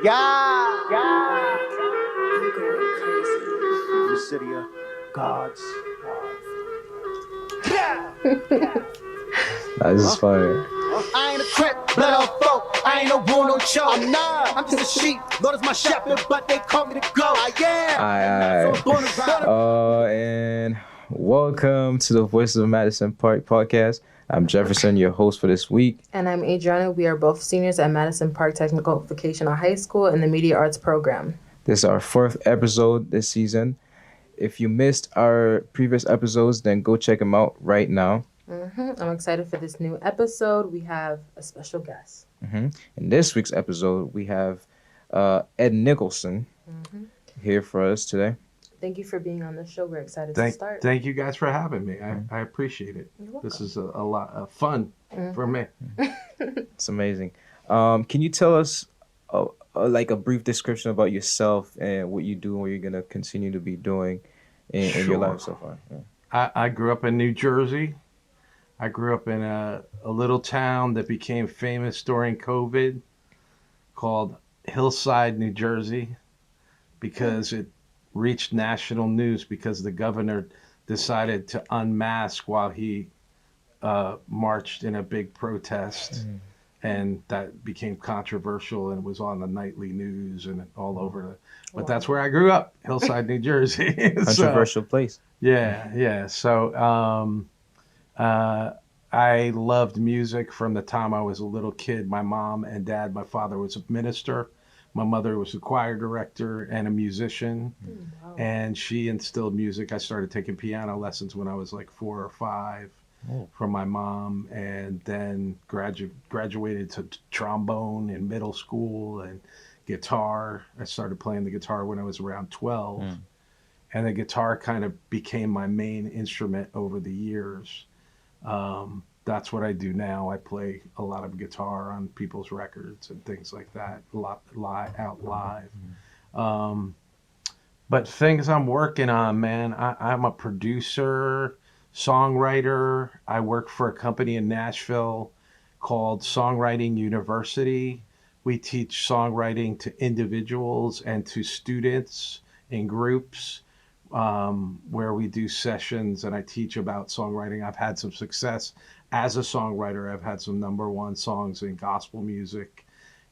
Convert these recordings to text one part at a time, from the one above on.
Yeah. I'm going crazy. The city of gods. This is fire. I ain't a crip, blood on folk. I ain't no bull, no choke. I'm not. I'm just a sheep. Lord is my shepherd, but they call me the goat. I am. So I'm born around. And welcome to the Voices of Madison Park podcast. I'm Jefferson, your host for this week. And I'm Adriana. We are both seniors at Madison Park Technical Vocational High School in the Media Arts program. This is our fourth episode this season. If you missed our previous episodes, then go check them out right now. I'm excited for this new episode. We have a special guest. In this week's episode, we have Ed Nicholson here for us today. Thank you for being on the show. We're excited to start. Thank you guys for having me. I appreciate it. This is a lot of fun for me. It's amazing. Can you tell us like a brief description about yourself and what you do and what you're going to continue to be doing in your life so far? Yeah. I grew up in New Jersey. I grew up in a little town that became famous during COVID called Hillside, New Jersey, because it reached national news because the governor decided to unmask while he marched in a big protest. And that became controversial and was on the nightly news and all over. But that's where I grew up, Hillside, New Jersey. Controversial place. Yeah. So I loved music from the time I was a little kid. My mom and dad, my father was a minister. My mother was a choir director and a musician. And she instilled music. I started taking piano lessons when I was like 4 or 5 from my mom, and then graduated to trombone in middle school and guitar. I started playing the guitar when I was around 12. And the guitar kind of became my main instrument over the years. That's what I do now. I play a lot of guitar on people's records and things like that, a lot out live. But things I'm working on, man, I'm a producer, songwriter. I work for a company in Nashville called Songwriting University. We teach songwriting to individuals and to students in groups. Where we do sessions and I teach about songwriting. I've had some success as a songwriter. I've had some #1 songs in gospel music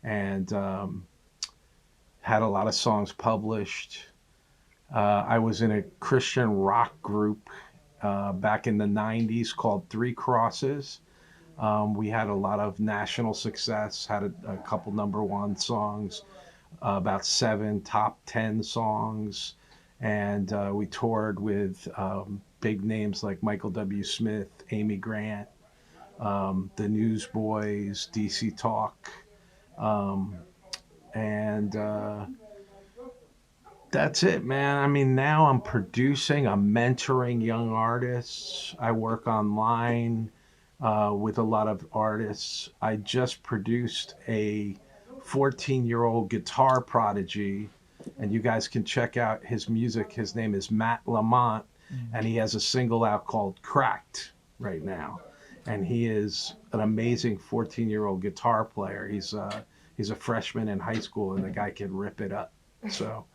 and had a lot of songs published. I was in a Christian rock group back in the 90s called Three Crosses. We had a lot of national success, had a couple #1 songs, about 7 top 10 songs. And we toured with big names like Michael W. Smith, Amy Grant, the Newsboys, DC Talk. And that's it, man. I mean, now I'm producing, I'm mentoring young artists. I work online with a lot of artists. I just produced a 14-year-old guitar prodigy. And you guys can check out his music. His name is Matt Lamont, and he has a single out called Cracked right now. And he is an amazing 14-year-old guitar player. He's a freshman in high school, and the guy can rip it up. So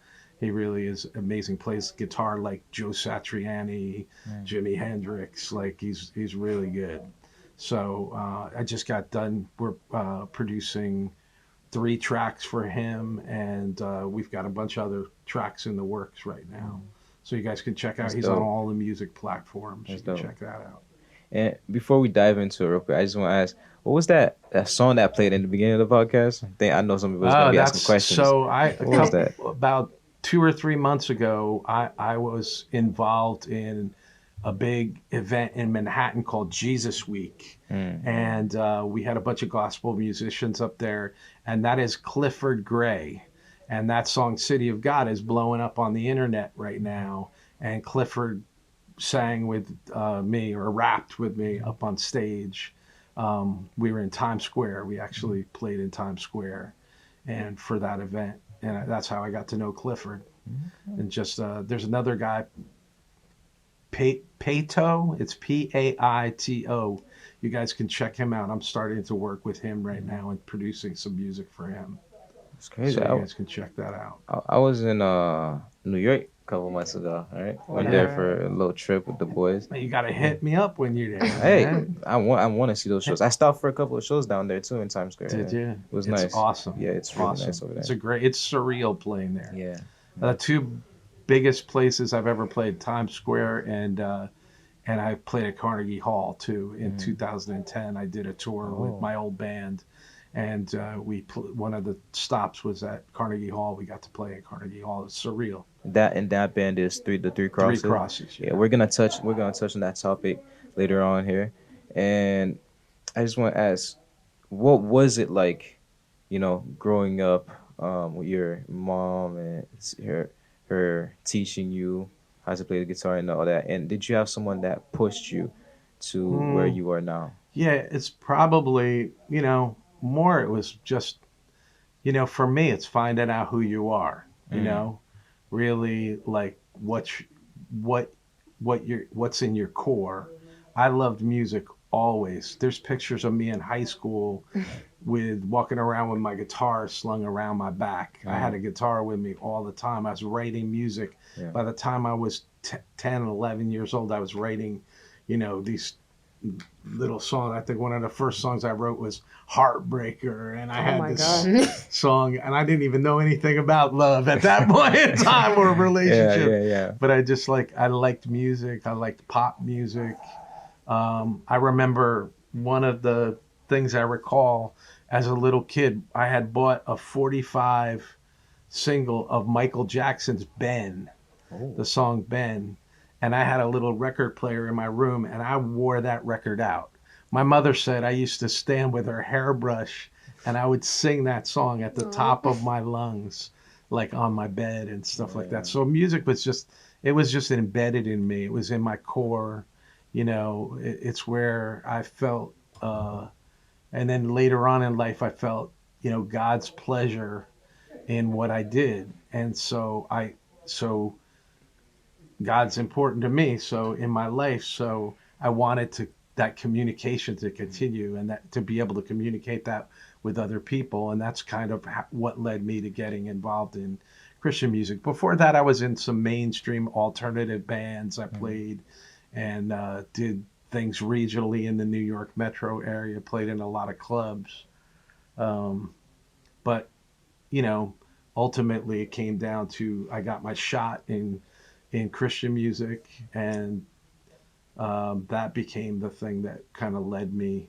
he really is amazing. Plays guitar like Joe Satriani, Jimi Hendrix. Like he's really good. So I just got done. We're producing 3 tracks for him, and we've got a bunch of other tracks in the works right now. So you guys can check out. He's on all the music platforms. You can check that out. And before we dive into it real quick, I just want to ask, what was that song that played in the beginning of the podcast? I know some people are going to be asking questions. So about 2 or 3 months ago, I was involved in a big event in Manhattan called Jesus Week. And we had a bunch of gospel musicians up there, and that is Clifford Gray. And that song, City of God, is blowing up on the internet right now. And Clifford sang with me, or rapped with me up on stage. We were in Times Square. We actually played in Times Square and for that event. And that's how I got to know Clifford. And just, there's another guy, Paito, it's Paito. You guys can check him out. I'm starting to work with him right now and producing some music for him. It's crazy. So you guys can check that out. I was in New York a couple months ago. All right, went there for a little trip with the boys. You gotta hit me up when you're there. Hey, man. I want to see those shows. I stopped for a couple of shows down there too in Times Square. Did you? It was It's nice. awesome. Yeah, it's really awesome. nice over there. It's surreal playing there. Yeah. The two biggest places I've ever played, Times Square and I played at Carnegie Hall too in 2010. I did a tour with my old band, and one of the stops was at Carnegie Hall. We got to play at Carnegie Hall. It's surreal. That band is the Three Crosses. Three Crosses. Yeah. We're gonna touch on that topic later on here, and I just want to ask, what was it like, growing up with your mom and her teaching you how to play the guitar and all that, and did you have someone that pushed you to where you are now? Yeah, it's probably more. It was just for me, it's finding out who you are. Really like what's in your core. I loved music always. There's pictures of me in high school with walking around with my guitar slung around my back. I had a guitar with me all the time. I was writing music. Yeah. By the time I was 10, 11 years old, I was writing, these little songs. I think one of the first songs I wrote was Heartbreaker, and I had this song, and I didn't even know anything about love at that point in time or relationship. Yeah. But I liked music. I liked pop music. I remember one of the things I recall as a little kid, I had bought a 45 single of Michael Jackson's Ben, the song Ben. And I had a little record player in my room, and I wore that record out. My mother said I used to stand with her hairbrush, and I would sing that song at the top of my lungs, like on my bed and stuff like that. So music was just embedded in me. It was in my core. It's where I felt, and then later on in life, I felt, God's pleasure in what I did. And so God's important to me. So in my life, so I wanted that communication to continue, and that to be able to communicate that with other people. And that's kind of what led me to getting involved in Christian music. Before that, I was in some mainstream alternative bands. I played and did things regionally in the New York metro area, played in a lot of clubs. But, ultimately it came down to, I got my shot in Christian music, and that became the thing that kind of led me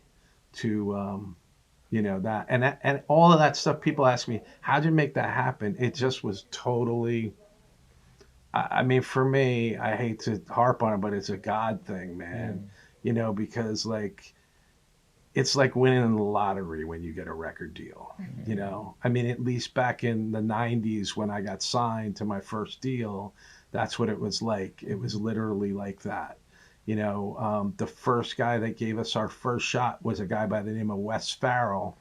to, that. And all of that stuff, people ask me, how'd you make that happen? It just was totally, I mean, for me, I hate to harp on it, but it's a God thing, man. Because it's like winning the lottery when you get a record deal. I mean, at least back in the 90s when I got signed to my first deal, that's what it was like. It was literally like that. The first guy that gave us our first shot was a guy by the name of Wes Farrell.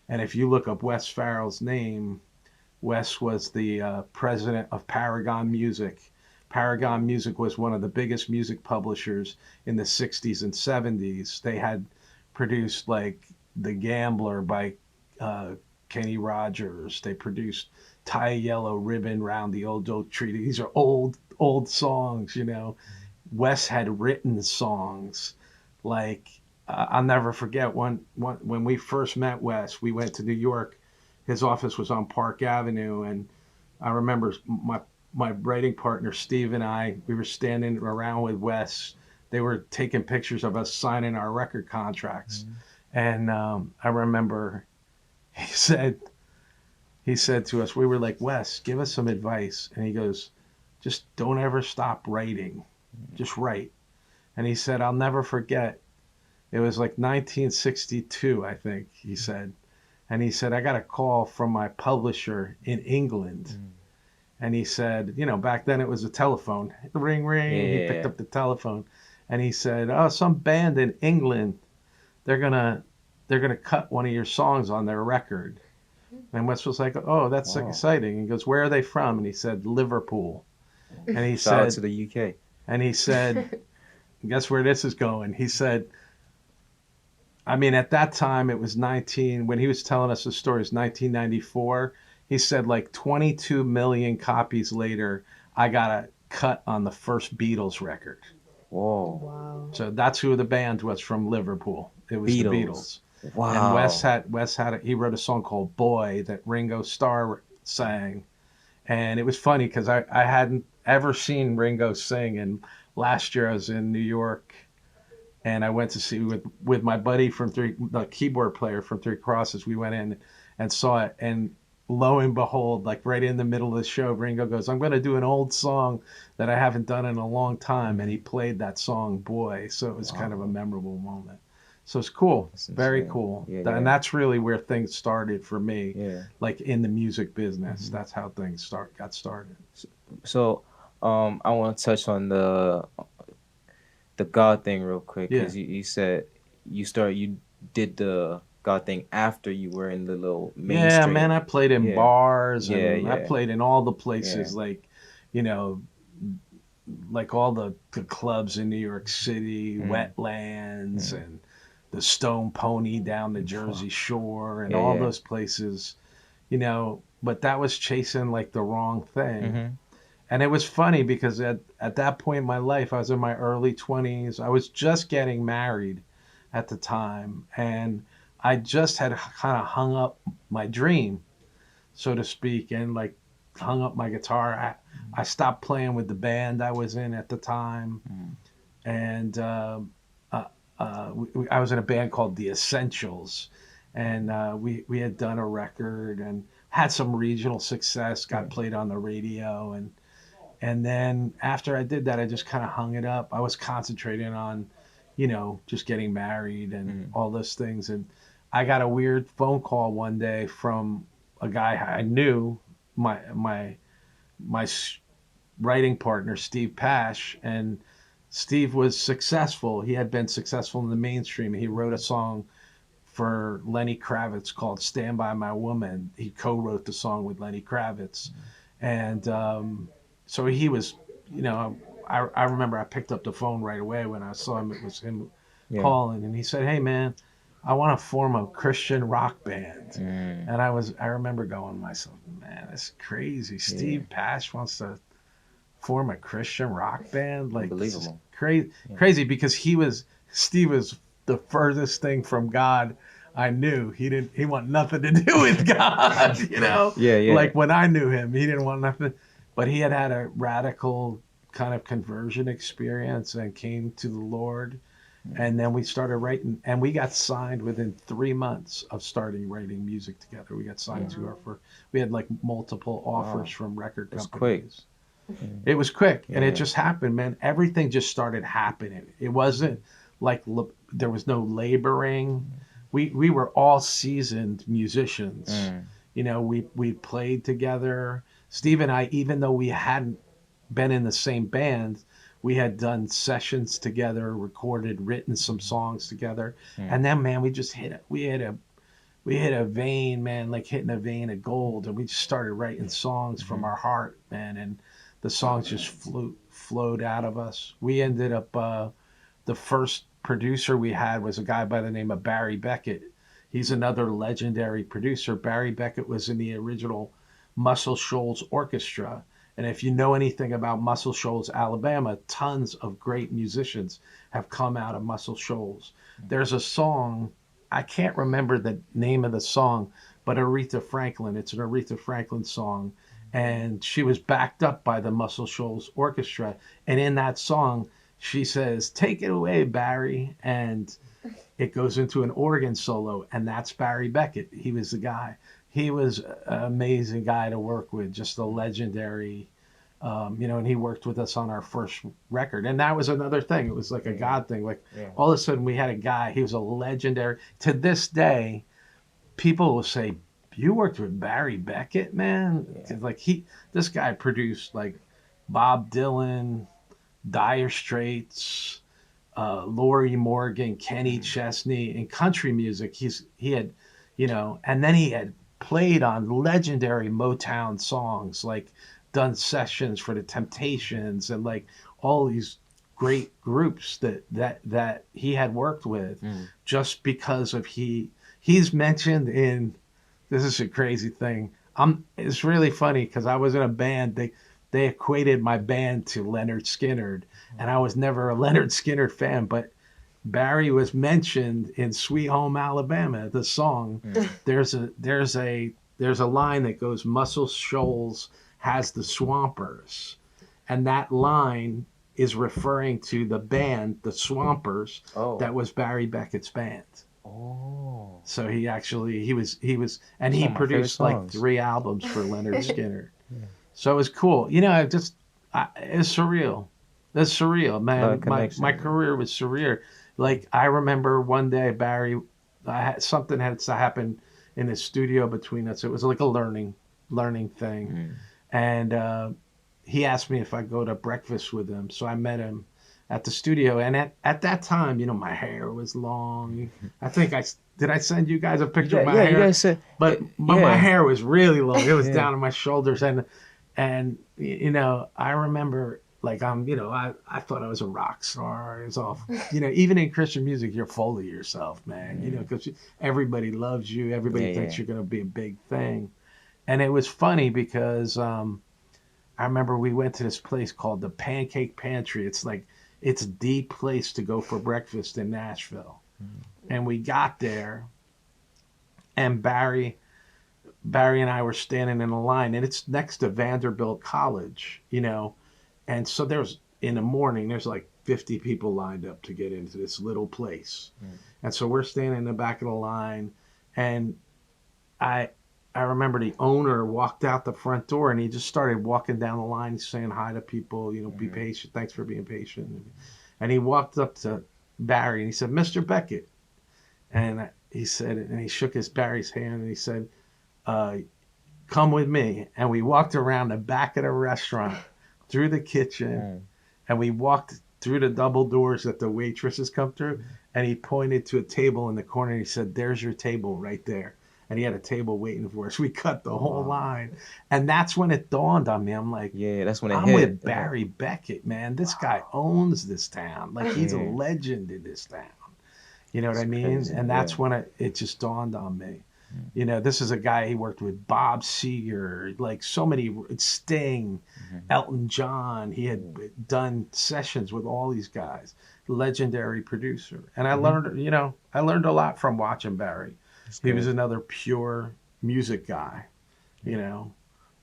And if you look up Wes Farrell's name, Wes was the president of Paragon Music. Paragon Music was one of the biggest music publishers in the 60s and 70s. They had produced like The Gambler by Kenny Rogers. They produced Tie a Yellow Ribbon Round the Old Oak Tree. These are old songs, Wes had written songs like, I'll never forget when we first met Wes, we went to New York. His office was on Park Avenue, and I remember my writing partner, Steve, and we were standing around with Wes. They were taking pictures of us signing our record contracts. And I remember he said to us, we were like, Wes, give us some advice. And he goes, just don't ever stop writing. Just write. And he said, I'll never forget. It was like 1962, I think, he said. And he said, I got a call from my publisher in England. And he said, back then it was a telephone. Ring, ring. Yeah. He picked up the telephone. And he said, oh, some band in England, they're gonna cut one of your songs on their record. And Wes was like, oh, that's exciting. He goes, where are they from? And he said, Liverpool. And he Shout out said, to the UK. And he said, guess where this is going? He said, I mean, at that time it was when he was telling us the story, it was 1994. He said like 22 million copies later, I got a cut on the first Beatles record. Whoa. Wow. So that's who the band was from Liverpool. It was the Beatles. Wow. And he wrote a song called Boy that Ringo Starr sang. And it was funny because I hadn't ever seen Ringo sing. And last year I was in New York and I went to see with my buddy from the keyboard player from Three Crosses. We went in and saw it. And lo and behold, like right in the middle of the show, Ringo goes, I'm going to do an old song that I haven't done in a long time. And he played that song, Boy. So it was kind of a memorable moment. So it's cool. Very cool. Yeah, And that's really where things started for me. Yeah. Like in the music business. That's how things got started. So I want to touch on the God thing real quick, because you said you did the God thing after you were in the little mainstream. Yeah, man, I played in bars and I Yeah. played in all the places, like, you know, like all the clubs in New York City, Wetlands and the Stone Pony down the Jersey Shore and all those places, you know, but that was chasing like the wrong thing. And it was funny because at that point in my life, I was in my early 20s. I was just getting married at the time. And I just had kind of hung up my dream, so to speak, and like hung up my guitar. I stopped playing with the band I was in at the time. And I was in a band called The Essentials. And we had done a record and had some regional success, got played on the radio. And then after I did that, I just kind of hung it up. I was concentrating on, you know, just getting married and all those things. And I got a weird phone call one day from a guy I knew, my writing partner, Steve Pash. And Steve was successful. He had been successful in the mainstream. He wrote a song for Lenny Kravitz called Stand By My Woman. He co-wrote the song with Lenny Kravitz. And so he was, you know, I remember I picked up the phone right away when I saw him. It was him calling. And he said, hey, man, I want to form a Christian rock band. And I remember going to myself, man, that's crazy. Steve Pash wants to form a Christian rock band? Like, unbelievable. Crazy because Steve was the furthest thing from God I knew. He wanted nothing to do with God, you know? Yeah. Like when I knew him, he didn't want nothing. But he had a radical kind of conversion experience and came to the Lord. And then we started writing, and we got signed within 3 months of starting writing music together. We got signed to we had like multiple offers from record companies. Quick. It was quick, and it just happened, man. Everything just started happening. It wasn't like there was no laboring. We were all seasoned musicians. You know, we played together. Steve and I, even though we hadn't been in the same band, we had done sessions together, recorded, written some songs together. And then, man, we just hit a vein, man, like hitting a vein of gold. And we just started writing songs from our heart, man. And the songs just flowed out of us. We ended up, the first producer we had was a guy by the name of Barry Beckett. He's another legendary producer. Barry Beckett was in the original Muscle Shoals Orchestra. And if you know anything about Muscle Shoals, Alabama, tons of great musicians have come out of Muscle Shoals. There's a song, I can't remember the name of the song, but Aretha Franklin, it's an Aretha Franklin song. And she was backed up by the Muscle Shoals Orchestra. And in that song, she says, take it away, Barry. And it goes into an organ solo. And that's Barry Beckett. He was the guy. He was an amazing guy to work with, just a legendary, you know, and he worked with us on our first record. And that was another thing. It was like a God thing. Like all of a sudden we had a guy, he was a legendary. To this day, people will say, you worked with Barry Beckett, man? Like this guy produced like Bob Dylan, Dire Straits, Lori Morgan, Kenny Chesney. In country music, he had, you know, and then he had played on legendary Motown songs, like done sessions for the Temptations and like all these great groups that he had worked with just because of he's mentioned in, this is a crazy thing, It's really funny because I was in a band. They equated my band to Leonard Skinner, and I was never a Leonard Skinner fan, but Barry was mentioned in Sweet Home Alabama, the song. There's a line that goes, Muscle Shoals has the Swampers, and that line is referring to the band, the Swampers, that was Barry Beckett's band. Oh. So he was, and he produced like 3 albums for Leonard Skinner. So it was cool. You know, it's surreal. That's surreal, man. My career was surreal. Like, I remember one day, Barry, something had to happen in the studio between us. It was like a learning thing. And he asked me if I'd go to breakfast with him. So I met him at the studio. And at that time, you know, my hair was long. I think did I send you guys a picture of my hair? You guys said, but my hair was really long. It was down to my shoulders. And you know, I remember, like, I thought I was a rock star. It was all, you know, even in Christian music, you're full of yourself, man. You know, because everybody loves you. Everybody thinks you're going to be a big thing. And it was funny because I remember we went to this place called the Pancake Pantry. It's the place to go for breakfast in Nashville. And we got there, and Barry and I were standing in a line, and it's next to Vanderbilt College, you know. And so in the morning, there's like 50 people lined up to get into this little place. And so we're standing in the back of the line, and I remember the owner walked out the front door, and he just started walking down the line, saying hi to people, you know, be patient, thanks for being patient. And he walked up to Barry, and he said, Mr. Beckett. And he said, and he shook Barry's hand, and he said, come with me. And we walked around the back of the restaurant, through the kitchen, and we walked through the double doors that the waitresses come through, and he pointed to a table in the corner, and he said, there's your table right there. And he had a table waiting for us. We cut the whole line. And that's when it dawned on me. I'm like, that's when I'm with Barry Beckett, man. This guy owns this town. Like, he's a legend in this town. You know what I mean? Crazy. And that's when it just dawned on me. You know, this is a guy, he worked with Bob Seger, like so many, Sting, Elton John. He had done sessions with all these guys, legendary producer. And I learned, you know, a lot from watching Barry. He was another pure music guy, you know,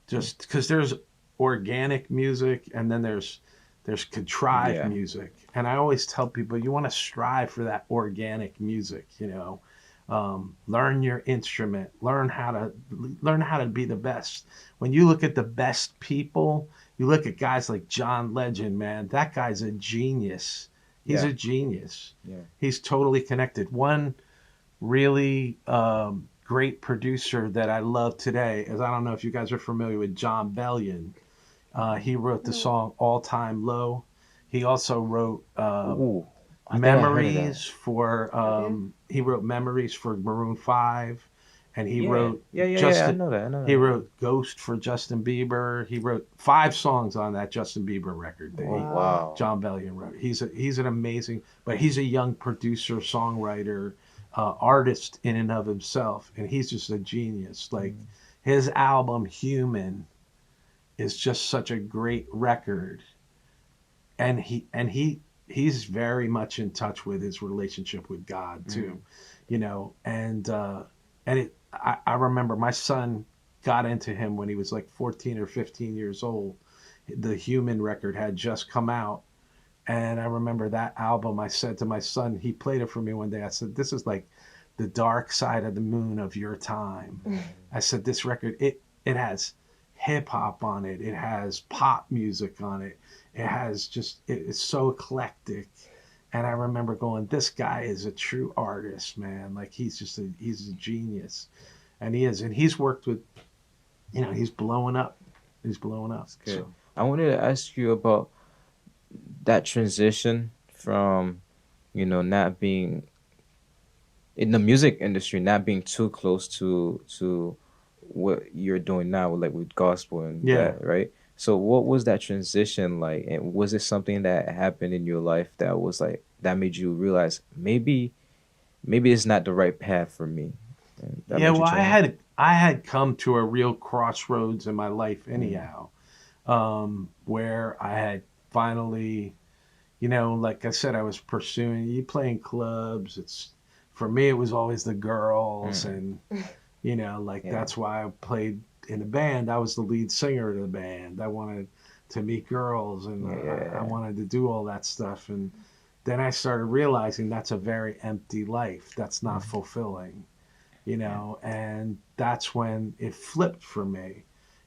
just because there's organic music and then there's contrived music. And I always tell people, you want to strive for that organic music, you know. Learn your instrument, learn how to be the best. When you look at the best people, you look at guys like John Legend, man, that guy's a genius. He's a genius. He's totally connected. One really great producer that I love today is, I don't know if you guys are familiar with John Bellion. He wrote the song All Time Low. He also wrote Memories for he wrote Memories for Maroon 5, and he wrote I know that. He wrote Ghost for Justin Bieber. He wrote 5 songs on that Justin Bieber record that John Bellion wrote. He's an amazing, but he's a young producer, songwriter, artist in and of himself, and he's just a genius. Like, his album Human is just such a great record, and he's very much in touch with his relationship with God too, you know. And I remember my son got into him when he was like 14 or 15 years old. The Human record had just come out, and I remember that album. I said to my son, he played it for me one day. I said, this is like the dark side of the moon of your time. I said, this record, it has hip hop on it. It has pop music on it. It has it's so eclectic. And I remember going, this guy is a true artist, man. Like, he's a genius. And he is. And he's worked with, you know, he's blowing up. He's blowing up. That's good. So, I wanted to ask you about that transition from, you know, not being in the music industry, not being too close to what you're doing now, with gospel and that, right? So what was that transition like? And was it something that happened in your life that was like, that made you realize maybe it's not the right path for me? Yeah, well, I had come to a real crossroads in my life anyhow, where I had finally, like I said, I was pursuing, you playing clubs. For me, it was always the girls and, that's why I played in a band. I was the lead singer of the band. I wanted to meet girls and I wanted to do all that stuff. And then I started realizing that's a very empty life. That's not fulfilling, and that's when it flipped for me.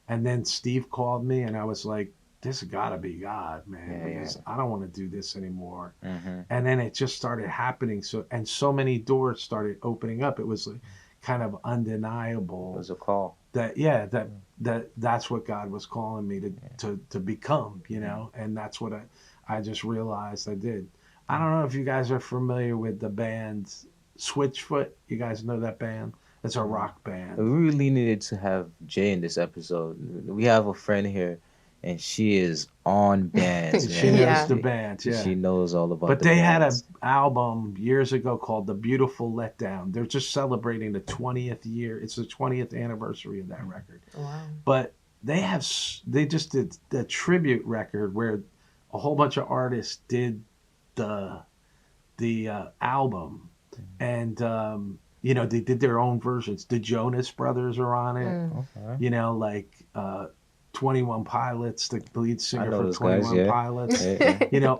And then Steve called me and I was like, this has got to be God, man, because I don't want to do this anymore. And then it just started happening. So many doors started opening up. It was like kind of undeniable. It was a call. That's what God was calling me to become, and that's what I just realized I did. I don't know if you guys are familiar with the band Switchfoot. You guys know that band? It's a rock band. We really needed to have Jay in this episode. We have a friend here, and she is on bands. She knows the bands, yeah. She knows all about. But they had an album years ago called "The Beautiful Letdown." They're just celebrating the 20th year. It's the 20th anniversary of that record. Wow. But they just did the tribute record where a whole bunch of artists did the album, and they did their own versions. The Jonas Brothers are on it. Okay. Like 21 Pilots, the lead singer for 21 guys, Pilots.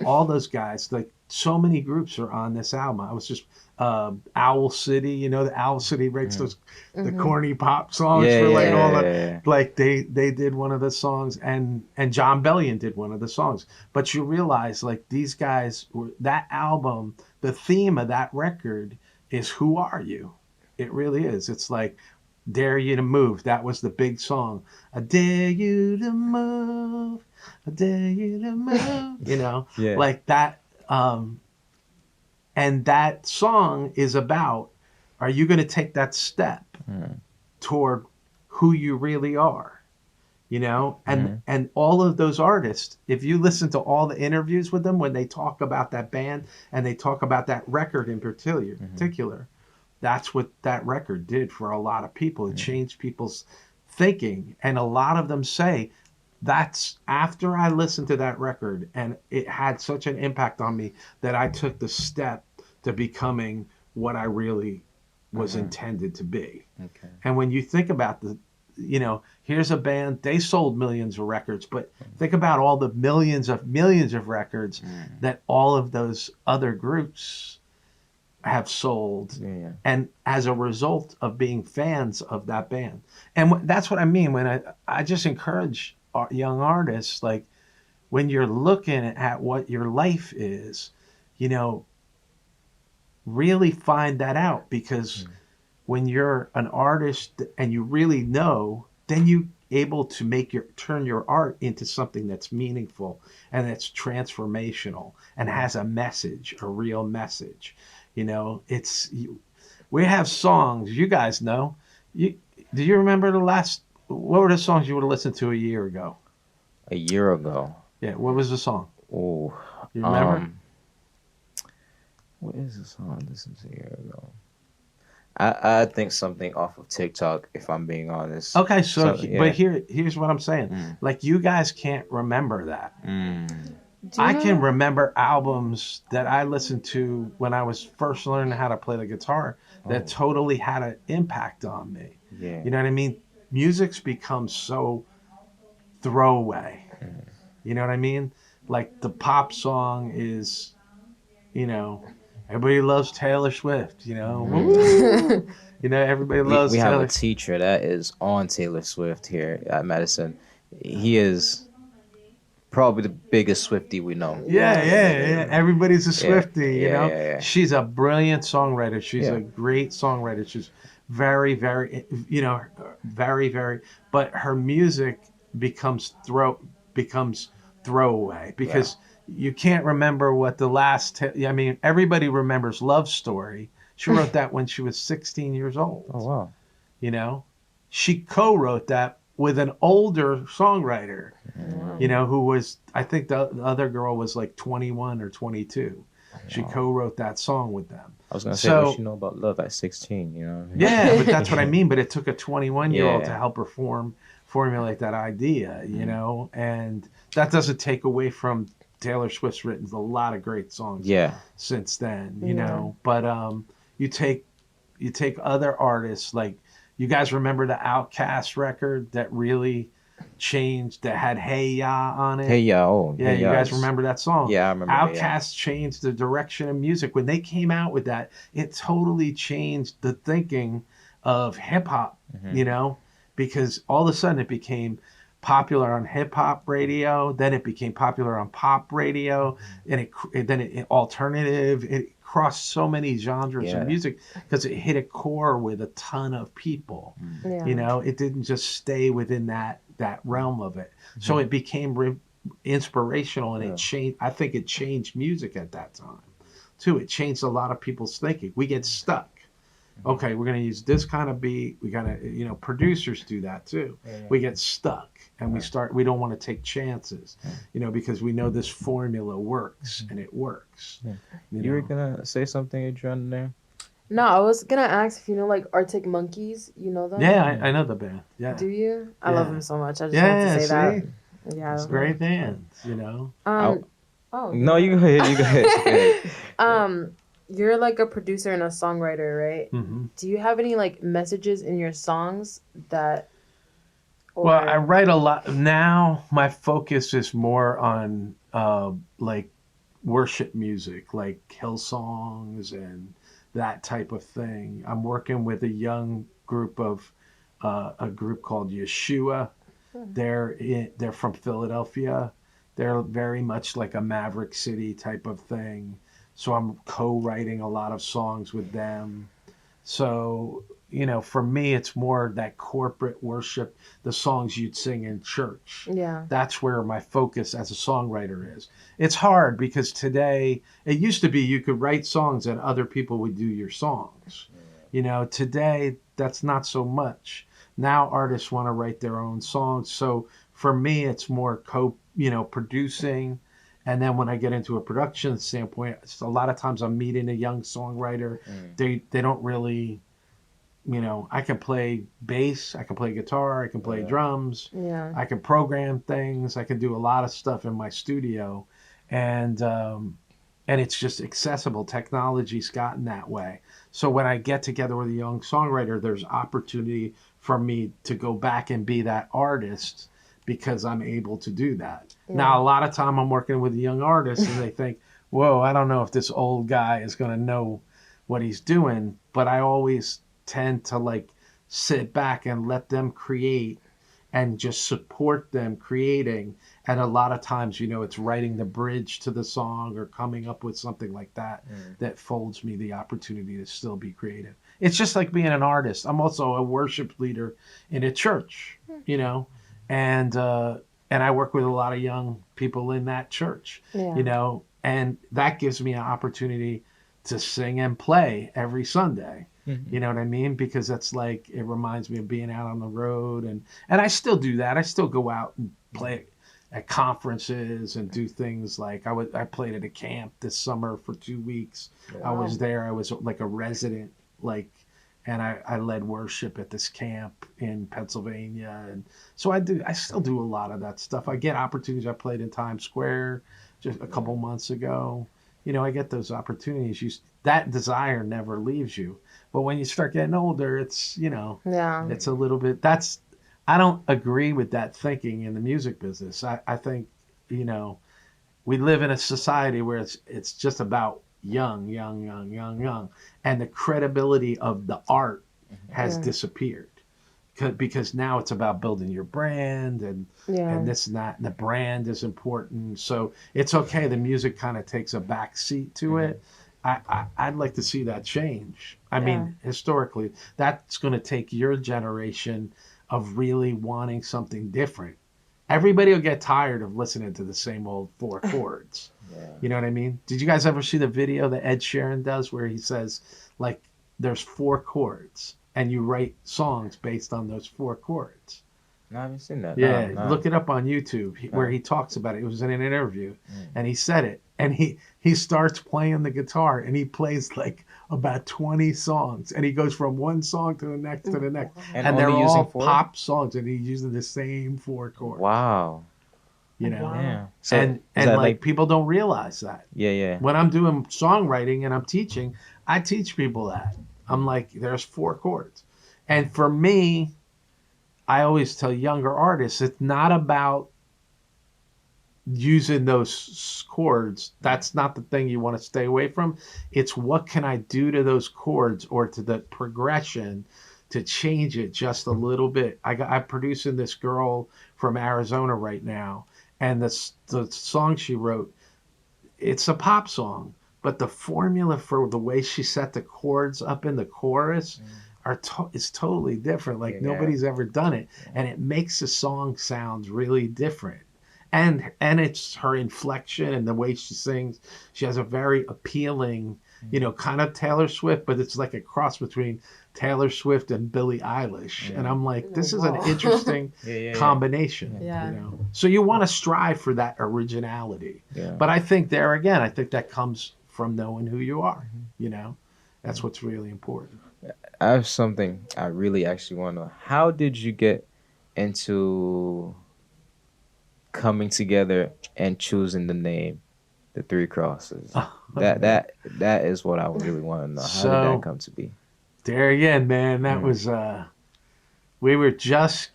All those guys. Like so many groups are on this album. I was just Owl City. The Owl City writes those the corny pop songs for all the like they did one of the songs, and John Bellion did one of the songs. But you realize like these guys that album, the theme of that record is "Who Are You?" It really is. It's like "Dare You to Move." That was the big song. I dare you to move. I dare you to move. Like that. And that song is about, are you going to take that step toward who you really are? And all of those artists, if you listen to all the interviews with them, when they talk about that band and they talk about that record in particular, that's what that record did for a lot of people. It changed people's thinking. And a lot of them say, that's after I listened to that record and it had such an impact on me that I took the step to becoming what I really was intended to be. Okay. And when you think about here's a band, they sold millions of records, but think about all the millions of records that all of those other groups have sold, and as a result of being fans of that band. And that's what I mean when I just encourage young artists, like when you're looking at what your life is, really find that out, because when you're an artist and you really know, then you able to turn your art into something that's meaningful and that's transformational and has a message, a real message. We have songs, you guys know. Do you remember what were the songs you would have listened to a year ago? A year ago? Yeah, what was the song? Oh, you remember? What is the song I listened to a year ago? I think something off of TikTok, if I'm being honest. Okay, but here's what I'm saying. Like, you guys can't remember that. I can remember albums that I listened to when I was first learning how to play the guitar that totally had an impact on me. Yeah. You know what I mean? Music's become so throwaway. You know what I mean? Like, the pop song is, everybody loves Taylor Swift, everybody loves we Taylor. have a teacher that is on Taylor Swift here at Madison. He is probably the biggest Swiftie we know. Yeah. Everybody's a Swiftie, you know? Yeah. She's a brilliant songwriter. She's a great songwriter. She's very, very, very, very, but her music becomes throwaway because you can't remember what the last, everybody remembers Love Story. She wrote that when she was 16 years old. Oh, wow. She co-wrote that with an older songwriter, who was, I think the other girl was like 21 or 22. She co-wrote that song with them. I was gonna say, So what you know about love at 16? You know. yeah, but that's what I mean. But it took a 21-year-old to Yeah. help her formulate that idea, you Mhm. know, and that doesn't take away from Taylor Swift's written a lot of great songs Yeah. since then, you Yeah. know. But you take other artists like you guys remember the Outkast record that really changed that had Hey Ya on Hey it. ya, oh, Yeah, hey you ya. guys remember that song? Yeah, I remember. Hey ya. Outkast changed the direction of music when they came out with that. It totally changed the thinking of hip hop, Mhm. you know, because all of a sudden it became popular on hip hop radio, then it became popular on pop radio, and then it alternative. It crossed so many genres of Yeah. music because it hit a core with a ton of people. Mm. Yeah. You know, it didn't just stay within that realm of it. So it became inspirational, and Yeah. it changed. I think it changed music at that time too. It changed a lot of people's thinking. We get stuck. Okay, we're going to use this kind of beat. We got to, you know, producers do that too. We get stuck and we don't want to take chances, you know, because we know this formula works and it works. Yeah. You You were know? gonna say something, Adrian, there? No, I was gonna ask if you know like Arctic Monkeys. You know them? Yeah, I know the band. Yeah. Do you? I love Yeah. them so much. I just wanted Yeah, to say see? that. Yeah. That's Great band, you know. Oh. No, you go ahead. You go ahead. You go ahead. You're like a producer and a songwriter, right? hmm Do you have any like messages in your songs that? Well, I write a lot now. My focus is more on like worship music, like Hillsongs and that type of thing. I'm working with a young group of a group called Yeshua. They're from Philadelphia. They're very much like a Maverick City type of thing. So I'm co-writing a lot of songs with them. So, you know, for me, it's more that corporate worship, the songs you'd sing in church. Yeah. That's where my focus as a songwriter is. It's hard because today, it used to be you could write songs and other people would do your songs. You know, today, that's not so much. Now artists want to write their own songs. So for me, it's more producing. And then when I get into a production standpoint, a lot of times I'm meeting a young songwriter. They don't really, you know, I can play bass, I can play guitar, I can play drums, Yeah. I can program things, I can do a lot of stuff in my studio, and it's just accessible. Technology's gotten that way. So when I get together with a young songwriter, there's opportunity for me to go back and be that artist because I'm able to do that. Yeah. Now, a lot of time I'm working with a young artist and they think, whoa, I don't know if this old guy is going to know what he's doing. But I always tend to like sit back and let them create and just support them creating. And a lot of times, you know, it's writing the bridge to the song or coming up with something like that that folds me the opportunity to still be creative. It's just like being an artist. I'm also a worship leader in a church, you know, and I work with a lot of young people in that church, Yeah. you know, and that gives me an opportunity to sing and play every Sunday. You know what I mean? Because that's like, it reminds me of being out on the road. And I still do that. I still go out and play at conferences and do things like I played at a camp this summer for 2 weeks. I was there. I was like a resident, like, and I led worship at this camp in Pennsylvania. And so I still do a lot of that stuff. I get opportunities. I played in Times Square just a couple months ago. You know, I get those opportunities. That desire never leaves you. But when you start getting older, it's, you know, Yeah. it's a little bit, I don't agree with that thinking in the music business. I think, you know, we live in a society where it's just about young. And the credibility of the art has disappeared. Because now it's about building your brand and this and that. And the brand is important. So it's okay. The music kind of takes a back seat to it. I'd like to see that change. I mean, historically, that's going to take your generation of really wanting something different. Everybody will get tired of listening to the same old 4 chords. You know what I mean? Did you guys ever see the video that Ed Sheeran does where he says, like, there's 4 chords and you write songs based on those 4 chords? No, I haven't seen that. Yeah, No, no. look it up on YouTube where he talks about it. It was in an interview, and he said it. And he starts playing the guitar, and he plays like about 20 songs, and he goes from one song to the next to the next, and they're only all using 4? pop songs, and he's using the same 4 chords. Wow. You know, Yeah. So and is that like people don't realize that. Yeah, yeah. When I'm doing songwriting and I'm teaching, I teach people that. I'm like, there's 4 chords, and for me, I always tell younger artists, it's not about using those chords. That's not the thing you want to stay away from. It's what can I do to those chords or to the progression to change it just a little bit. I'm producing this girl from Arizona right now, and the song she wrote, it's a pop song, but the formula for the way she set the chords up in the chorus is totally different. Like nobody's ever done it, and it makes the song sound really different. And it's her inflection and the way she sings. She has a very appealing, kind of Taylor Swift, but it's like a cross between Taylor Swift and Billie Eilish. And I'm like, this is an interesting combination. Yeah. So you want to strive for that originality. Yeah. But I think I think that comes from knowing who you are. That's what's really important. I have something I really actually want to know. How did you get into coming together and choosing the name, the 3 Crosses? That is what I really want to know. How did that come to be? There again, man, that was we were just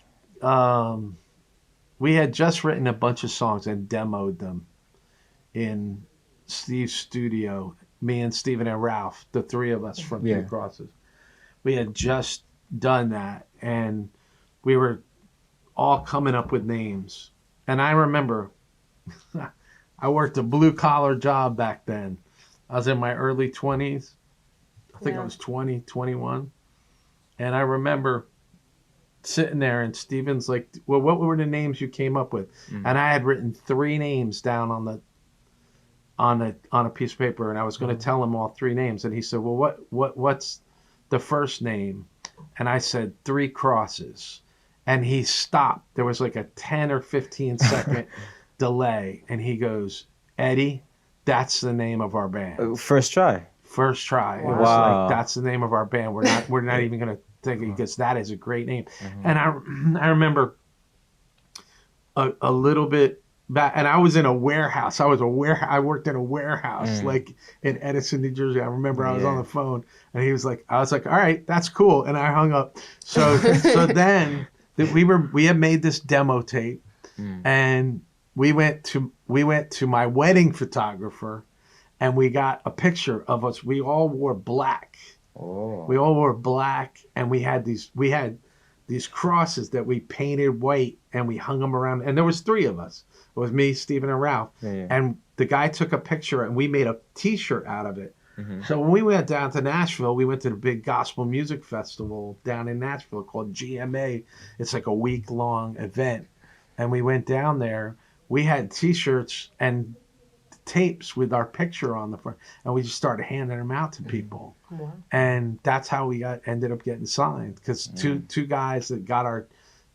we had just written a bunch of songs and demoed them in Steve's studio. Me and Steven and Ralph, the 3 of us from 3 Crosses. We had just done that, and we were all coming up with names. And I remember I worked a blue-collar job back then. I was in my early 20s. I think I was 20, 21. And I remember sitting there, and Steven's like, well, what were the names you came up with? And I had written 3 names down on a piece of paper, and I was going to tell him all 3 names. And he said, well, what's the first name? And I said 3 Crosses. And he stopped. There was like a 10 or 15 second delay. And he goes, Eddie, that's the name of our band. First try. First try. It was like, that's the name of our band. We're not even going to think it, because that is a great name. And I remember a little bit back, and I was in a warehouse. I worked in a warehouse, like in Edison, New Jersey. I remember I was on the phone, and I was like, all right, that's cool. And I hung up. So then we had made this demo tape, and we went to my wedding photographer, and we got a picture of us. We all wore black. We all wore black, and we had these crosses that we painted white, and we hung them around. And there was 3 of us. It was me, Steven, and Ralph. And the guy took a picture, and we made a T-shirt out of it. So when we went down to Nashville, we went to the big gospel music festival down in Nashville called GMA. It's like a week-long event. And we went down there. We had T-shirts and tapes with our picture on the front, and we just started handing them out to people. And that's how we ended up getting signed, because two guys that got our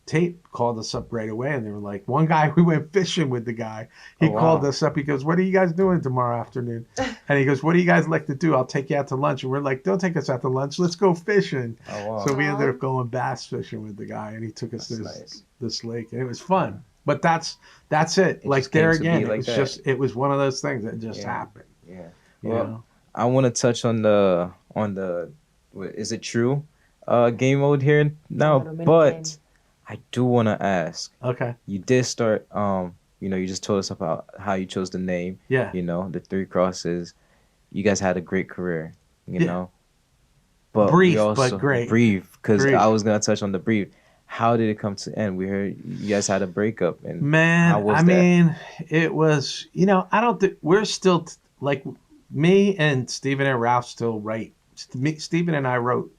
tape called us up right away, and they were like, one guy, we went fishing with the guy. He called us up. He goes, what are you guys doing tomorrow afternoon? And he goes, what do you guys like to do? I'll take you out to lunch. And we're like, don't take us out to lunch. Let's go fishing. So we ended up going bass fishing with the guy, and he took us to this lake, and it was fun. But that's it. Like there again, it was one of those things that just happened. Yeah. Well, I want to touch on the is it true game mode here now, but I do want to ask. Okay. You did start you just told us about how you chose the name. Yeah. The 3 Crosses. You guys had a great career, you know. But brief, but great. Brief, because I was gonna touch on the brief. How did it come to end? We heard you guys had a breakup, and how was that? Mean, it was. I don't think we're still like me and Steven and Ralph still write. Steven and I wrote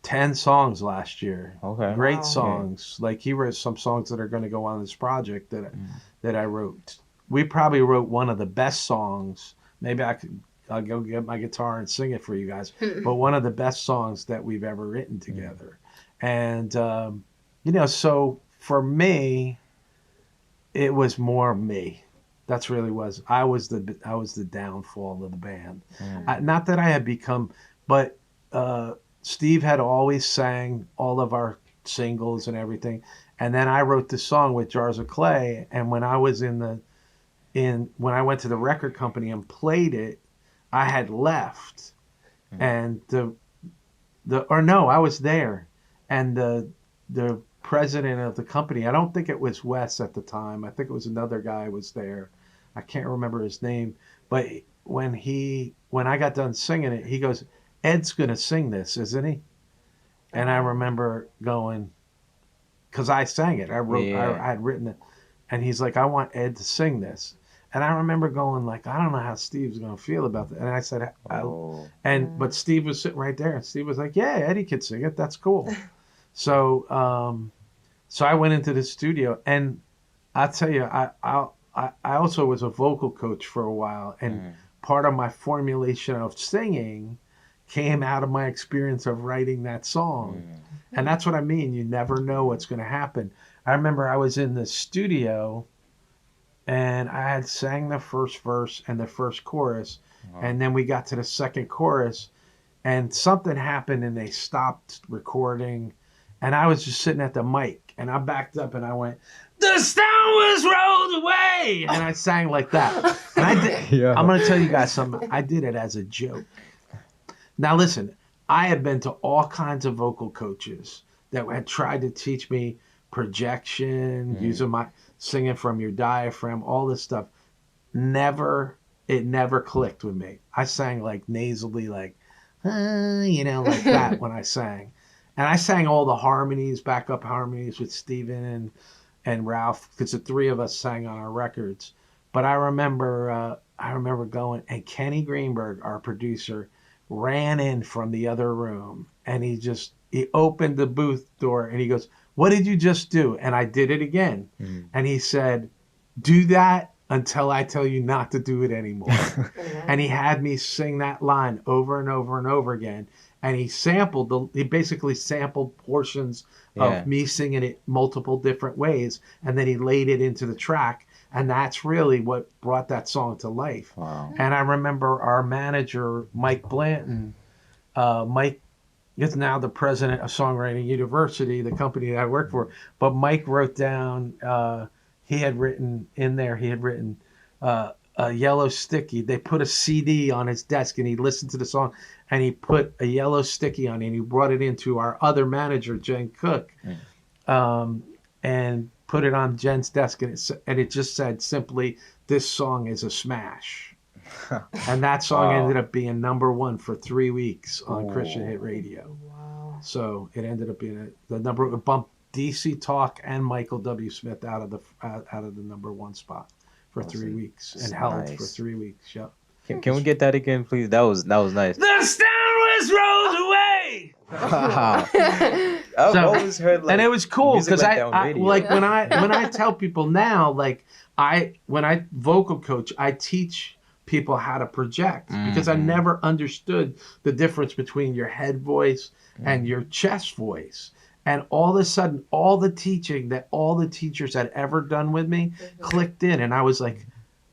10 songs last year. Okay, great songs. Like he wrote some songs that are going to go on this project that I wrote. We probably wrote one of the best songs. Maybe I'll go get my guitar and sing it for you guys. But one of the best songs that we've ever written together. And, so for me, it was more me. That's really was. I was the downfall of the band. Not that I had become, but Steve had always sang all of our singles and everything. And then I wrote the song with Jars of Clay. And when I was when I went to the record company and played it, I had left, and I was there, and the president of the company, I don't think it was Wes at the time. I think it was another guy was there. I can't remember his name, but when I got done singing it, he goes, "Ed's gonna sing this, isn't he?" And I remember going, because I sang it. I had written it, and he's like, "I want Ed to sing this." And I remember going like, I don't know how Steve's gonna feel about that. And I said, but Steve was sitting right there, and Steve was like, "Yeah, Eddie could sing it. That's cool." So I went into the studio, and I'll tell you, I also was a vocal coach for a while, and part of my formulation of singing came out of my experience of writing that song. And that's what I mean. You never know what's going to happen. I remember I was in the studio, and I had sang the first verse and the first chorus, and then we got to the second chorus, and something happened, and they stopped recording, and I was just sitting at the mic, and I backed up, and I went, "The stone was rolled away," and I sang like that. And I did. I'm going to tell you guys something. I did it as a joke. Now listen, I have been to all kinds of vocal coaches that had tried to teach me projection, using my singing from your diaphragm, all this stuff. It never clicked with me. I sang like nasally, like, like that when I sang. And I sang all the harmonies, backup harmonies with Steven and Ralph, because the three of us sang on our records. But I remember going, and Kenny Greenberg, our producer, ran in from the other room, and he opened the booth door, and he goes, "What did you just do?" And I did it again. And he said, "Do that until I tell you not to do it anymore." And he had me sing that line over and over and over again. And he basically sampled portions of me singing it multiple different ways. And then he laid it into the track. And that's really what brought that song to life. Wow. And I remember our manager, Mike Blanton. Mike is now the president of Songwriting University, the company that I work for. But Mike wrote down, he had written a yellow sticky. They put a CD on his desk, and he listened to the song, and he put a yellow sticky on it, and he brought it into our other manager, Jen Cook, and put it on Jen's desk, and it just said simply, "This song is a smash." And that song ended up being #1 for 3 weeks on Christian Hit Radio. Wow. So it ended up being the number. It bumped DC Talk and Michael W. Smith out of the #1 spot for 3 weeks, and held for 3 weeks. Yep. Can we get that again, please? That was nice. The stone was rolled away. Wow. I've always heard and it was cool because I like when I tell people now, like when I vocal coach, I teach people how to project, because I never understood the difference between your head voice and your chest voice. And all of a sudden, all the teaching that all the teachers had ever done with me clicked in, and I was like,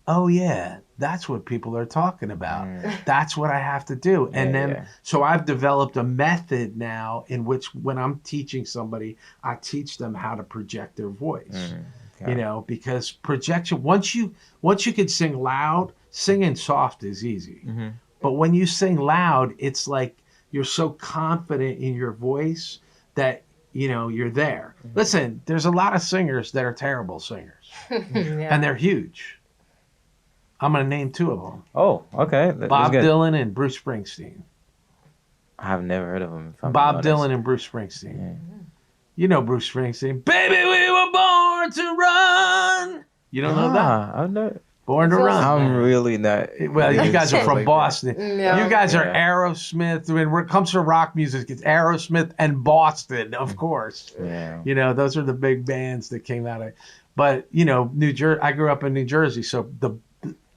"Oh yeah, that's what people are talking about. That's what I have to do." And so I've developed a method now in which when I'm teaching somebody, I teach them how to project their voice. Because projection, once you can sing loud, singing soft is easy. But when you sing loud, it's like you're so confident in your voice that you're there. Listen, there's a lot of singers that are terrible singers, and they're huge. I'm going to name 2 of them. Oh, okay. Bob Dylan and Bruce Springsteen. I've never heard of him. Bob Dylan and Bruce Springsteen. Yeah. You know Bruce Springsteen. "Baby, we were born to run." You don't know that? I've never. Born to Run. I'm really not. Well, you guys are from like Boston. Yeah. You guys are Aerosmith. When it comes to rock music, it's Aerosmith and Boston, of course. Yeah. Those are the big bands that came out of. But New Jersey. I grew up in New Jersey, so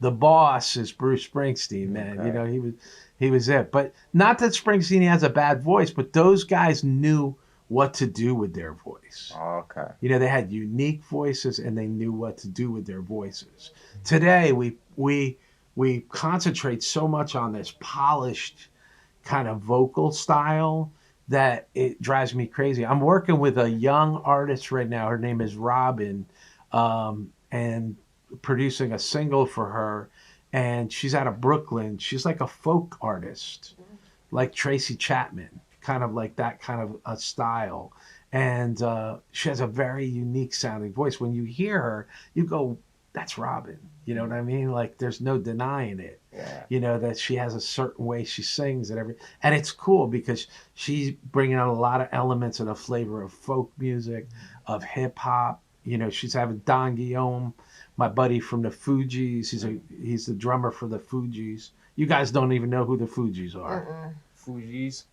the boss is Bruce Springsteen, man. Okay. He was it. But not that Springsteen has a bad voice, but those guys knew what to do with their voice. Okay. You know, they had unique voices and they knew what to do with their voices. Today, we concentrate so much on this polished kind of vocal style that it drives me crazy. I'm working with a young artist right now. Her name is Robin, and producing a single for her. And she's out of Brooklyn. She's like a folk artist, like Tracy Chapman, kind of like that kind of a style. And she has a very unique sounding voice. When you hear her, you go, that's Robin. You know what I mean? Like there's no denying it. Yeah. You know, that she has a certain way she sings and it's cool because she's bringing out a lot of elements and a flavor of folk music, of hip hop. You know, she's having Don Guillaume, my buddy from the Fugees. He's the drummer for the Fugees. You guys don't even know who the Fugees are. Fugees. I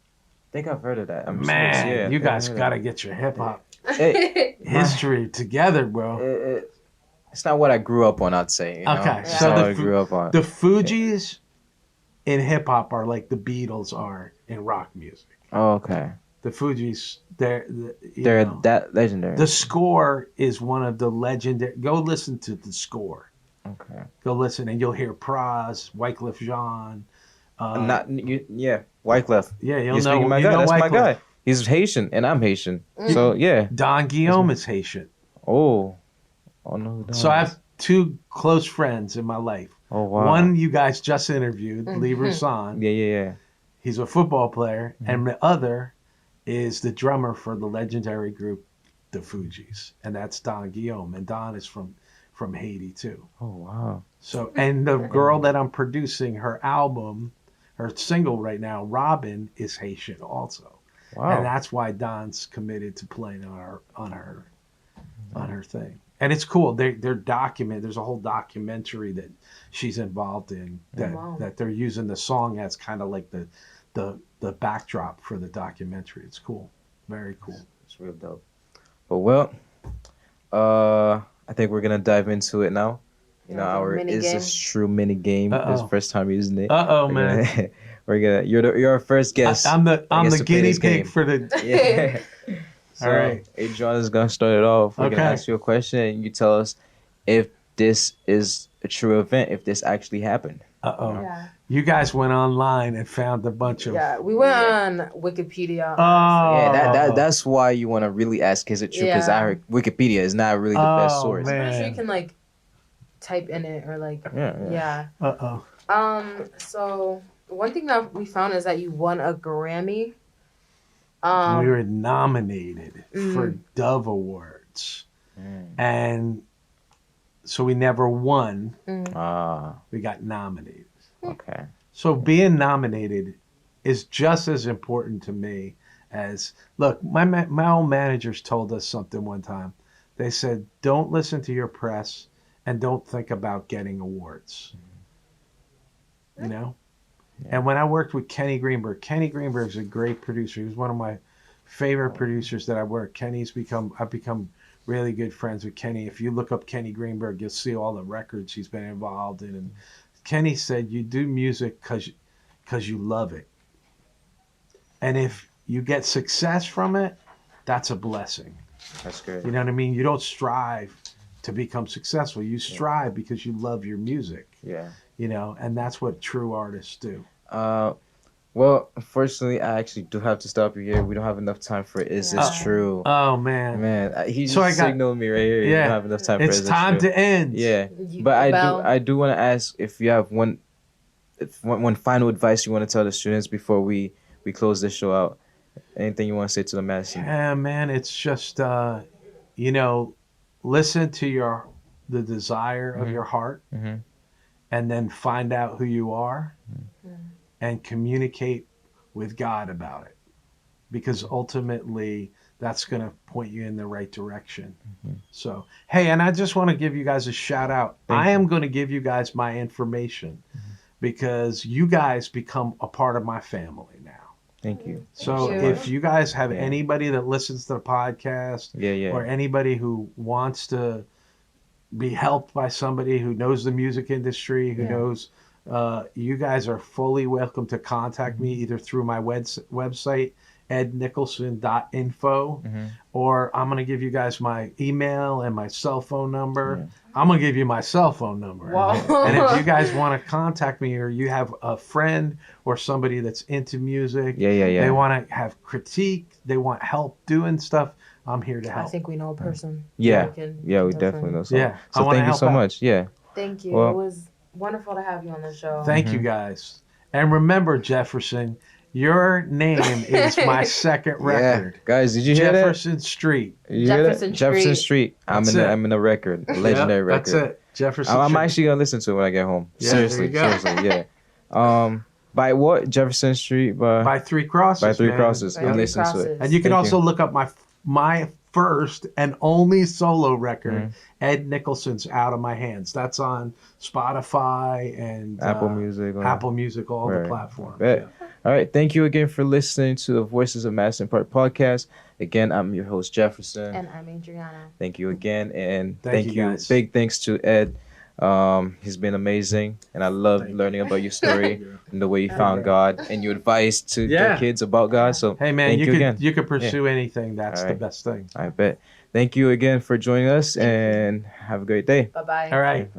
think I've heard of that. Man, you guys got to get your hip hop history together, bro. It's not what I grew up on, I'd say. You know? Okay, It's so not what I grew up on. The Fugees in hip hop are like the Beatles are in rock music. Oh, okay. The Fugees, they're that legendary. The score is one of the legendary. Go listen to the score. Okay. Go listen, and you'll hear Praz, Wyclef Jean. Wyclef. Yeah, You're speaking my guy. That's my guy. He's Haitian, and I'm Haitian. So yeah. Don Guillaume is Haitian. Oh no. So I have two close friends in my life. Oh wow. One you guys just interviewed, Lee Roussan. Yeah. He's a football player, and the other is the drummer for the legendary group, the Fugees, and that's Don Guillaume. And Don is from Haiti too. Oh wow. So, and the girl that I'm producing her album, her single right now, Robin, is Haitian also. Wow. And that's why Don's committed to playing on her thing. And it's cool. There's a whole documentary that she's involved in that they're using the song as kind of like the backdrop for the documentary. It's cool. Very cool. It's real dope. But I think we're gonna dive into it now. You know, our Is This True mini game. This is the first time using it. Man. You're our first guest. I'm the guinea pig for the. Yeah. So, all right. Adrian is gonna start it off. We're gonna ask you a question, and you tell us if this is a true event, if this actually happened. Yeah. You guys went online and found a bunch of. Yeah, we went on Wikipedia. Yeah, that's why you want to really ask, is it true? Because I heard Wikipedia is not really the best source. Man. I'm pretty sure you can like type in it or like. Yeah. So one thing that we found is that you won a Grammy. We were nominated for Dove Awards, and so we never won. We got nominated. Okay. So being nominated is just as important to me as look. My old managers told us something one time. They said, "Don't listen to your press and don't think about getting awards." You know. Yeah. And when I worked with Kenny Greenberg is a great producer. He was one of my favorite producers that I worked. I've become really good friends with Kenny. If you look up Kenny Greenberg, you'll see all the records he's been involved in. And Kenny said, you do music because you love it. And if you get success from it, that's a blessing. That's good. You know what I mean? You don't strive to become successful. You strive because you love your music. Yeah. You know, and that's what true artists do. Well, unfortunately, I actually do have to stop you here. We don't have enough time for Is This True? Oh, man. He just signaled me right here. Yeah. We don't have enough time for Is This True. It's time to end. Yeah. But I do want to ask if you have one final advice you want to tell the students before we close this show out. Anything you want to say to the Madison? Yeah, man. It's just, listen to the desire of your heart. Mm-hmm. And then find out who you are and communicate with God about it. Because ultimately, that's going to point you in the right direction. Mm-hmm. So, hey, and I just want to give you guys a shout out. I am going to give you guys my information because you guys become a part of my family now. Thank you. So if you guys have anybody that listens to the podcast or anybody who wants to be helped by somebody who knows the music industry, who knows, you guys are fully welcome to contact me either through my website, ednicholson.info, Mhm. or I'm going to give you guys my email and my cell phone number. I'm going to give you my cell phone number. Wow. And if you guys want to contact me, or you have a friend or somebody that's into music, they want to have critique, they want help doing stuff, I'm here to I help. think we know a person. Yeah. We can We definitely know. Yeah. So thank you so much. Yeah. Thank you. Well, it was wonderful to have you on the show. Thank you guys. And remember, Jefferson, your name is my second record. Guys, did you hear that? Jefferson Street. You hear that? Jefferson Street. I'm in the record. A legendary record. That's it. Jefferson I'm Street. actually gonna listen to it when I get home. Yeah, Seriously, yeah. By what? Jefferson Street by Three Crosses. By Three man. Crosses. I'm listening to it. And you can also look up my first and only solo record, Ed Nicholson's Out of My Hands. That's on Spotify and Apple Music, all the platforms. Yeah. All right. Thank you again for listening to the Voices of Madison Park podcast. Again, I'm your host, Jefferson. And I'm Adriana. Thank you again. And thank you. Guys. Big thanks to Ed. He's been amazing. And I love learning about your story and the way you found God and your advice to the kids about God. So, hey, man, you could pursue anything. That's the best thing. I bet. Thank you again for joining us and have a great day. Bye-bye. All right.